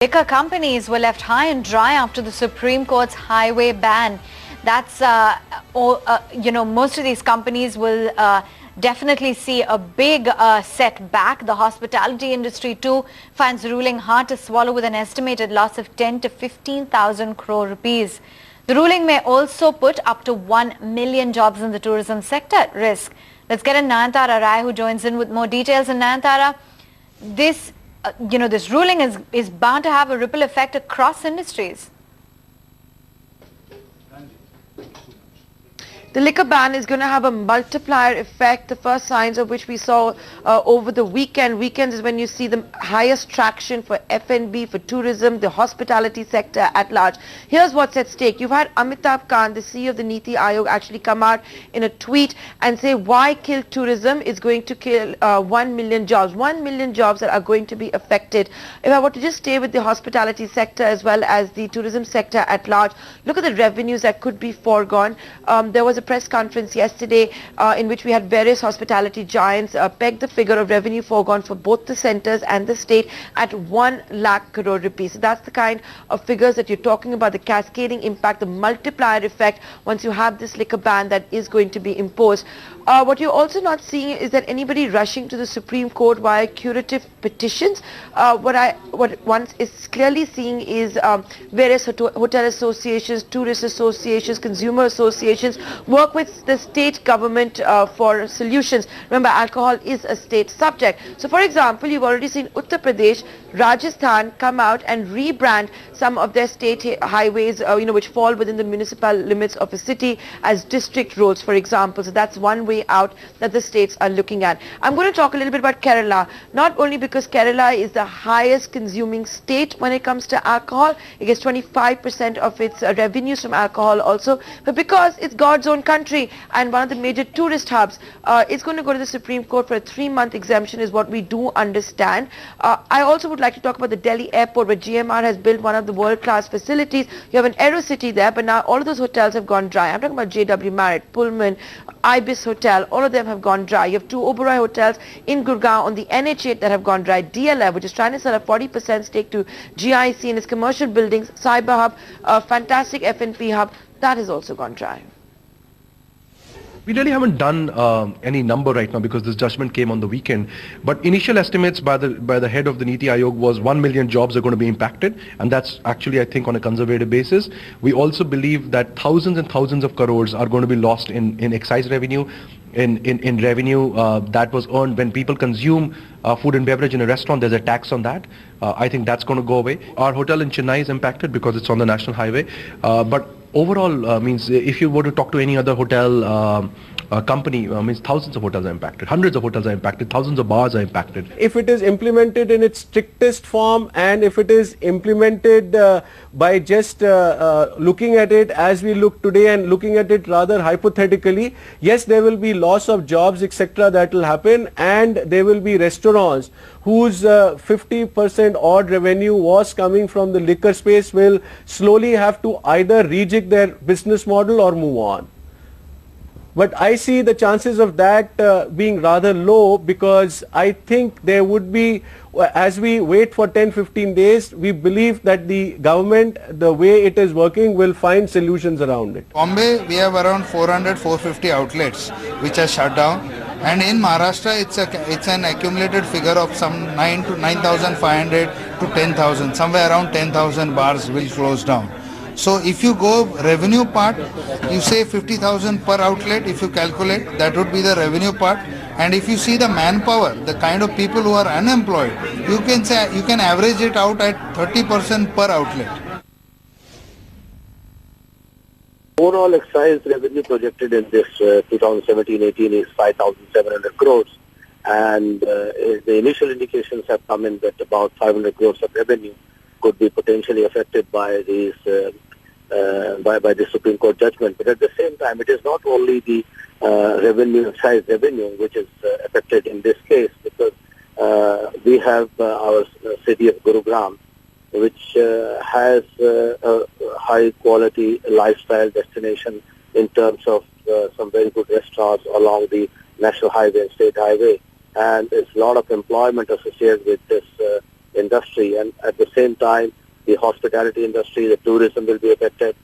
Liquor companies were left high and dry after the Supreme Court's highway ban. That's, most of these companies will definitely see a big setback. The hospitality industry too finds the ruling hard to swallow with an estimated loss of 10 to 15,000 crore rupees. The ruling may also put up to 1 million jobs in the tourism sector at risk. Let's get in Nayantara Rai, who joins in with more details. And Nayantara, this ruling is bound to have a ripple effect across industries. The liquor ban is going to have a multiplier effect, the first signs of which we saw over the weekend. Weekends is when you see the highest traction for F&B, for tourism, the hospitality sector at large. Here's what's at stake. You've had Amitabh Kant, the CEO of the Niti Aayog, actually come out in a tweet and say, why kill tourism? It's going to kill 1 million jobs. 1 million jobs that are going to be affected. If I were to just stay with the hospitality sector as well as the tourism sector at large, look at the revenues that could be foregone. There was a press conference yesterday in which we had various hospitality giants peg the figure of revenue foregone for both the centres and the state at 1 lakh crore rupees. So that's the kind of figures that you're talking about, the cascading impact, the multiplier effect once you have this liquor ban that is going to be imposed. What you're also not seeing is that anybody rushing to the Supreme Court via curative petitions. What one is clearly seeing is various hotel associations, tourist associations, consumer associations work with the state government for solutions. Remember, alcohol is a state subject. So, for example, you've already seen Uttar Pradesh, Rajasthan come out and rebrand some of their state highways, which fall within the municipal limits of a city as district roads, for example. So that's one way out that the states are looking at. I'm going to talk a little bit about Kerala, not only because Kerala is the highest consuming state when it comes to alcohol. It gets 25% of its revenues from alcohol also, but because it's God's own country and one of the major tourist hubs, it's going to go to the Supreme Court for a 3-month exemption is what we do understand. I also would like to talk about the Delhi airport, where GMR has built one of the world-class facilities. You have an Aerocity there, but now all of those hotels have gone dry. I'm talking about JW Marriott, Pullman, Ibis Hotel, all of them have gone dry. You have 2 Oberoi hotels in Gurgaon on the NH8 that have gone dry. DLF, which is trying to sell a 40% stake to GIC in its commercial buildings, Cyber Hub, a fantastic F&P hub, that has also gone dry. We really haven't done any number right now because this judgment came on the weekend. But initial estimates by the head of the Niti Aayog was 1 million jobs are going to be impacted, and that's actually, I think, on a conservative basis. We also believe that thousands and thousands of crores are going to be lost in excise revenue, in revenue that was earned when people consume food and beverage in a restaurant. There's a tax on that. I think that's going to go away. Our hotel in Chennai is impacted because it's on the national highway. But overall, means if you were to talk to any other hotel company, means thousands of hotels are impacted, hundreds of hotels are impacted, thousands of bars are impacted. If it is implemented in its strictest form, and if it is implemented by just looking at it as we look today and looking at it rather hypothetically, yes, there will be loss of jobs, etc. that will happen, and there will be restaurants whose 50% odd revenue was coming from the liquor space will slowly have to either rejig their business model or move on. But I see the chances of that being rather low, because I think there would be, as we wait for 10-15 days, we believe that the government, the way it is working, will find solutions around it. Bombay, we have around 400-450 outlets which are shut down. And in Maharashtra, it's an accumulated figure of some 9,500 to 10,000. Somewhere around 10,000 bars will close down. So if you go revenue part, you say 50,000 per outlet. If you calculate, that would be the revenue part. And if you see the manpower, the kind of people who are unemployed, you can average it out at 30% per outlet. Overall excise revenue projected in this 2017-18 is 5,700 crores, and the initial indications have come in that about 500 crores of revenue could be potentially affected by these by the Supreme Court judgment. But at the same time, it is not only the excise revenue which is affected in this case, because we have our city of Gurugram, which has a high quality lifestyle destination in terms of some very good restaurants along the national highway and state highway, and there's a lot of employment associated with this industry, and at the same time, the hospitality industry, the tourism will be affected.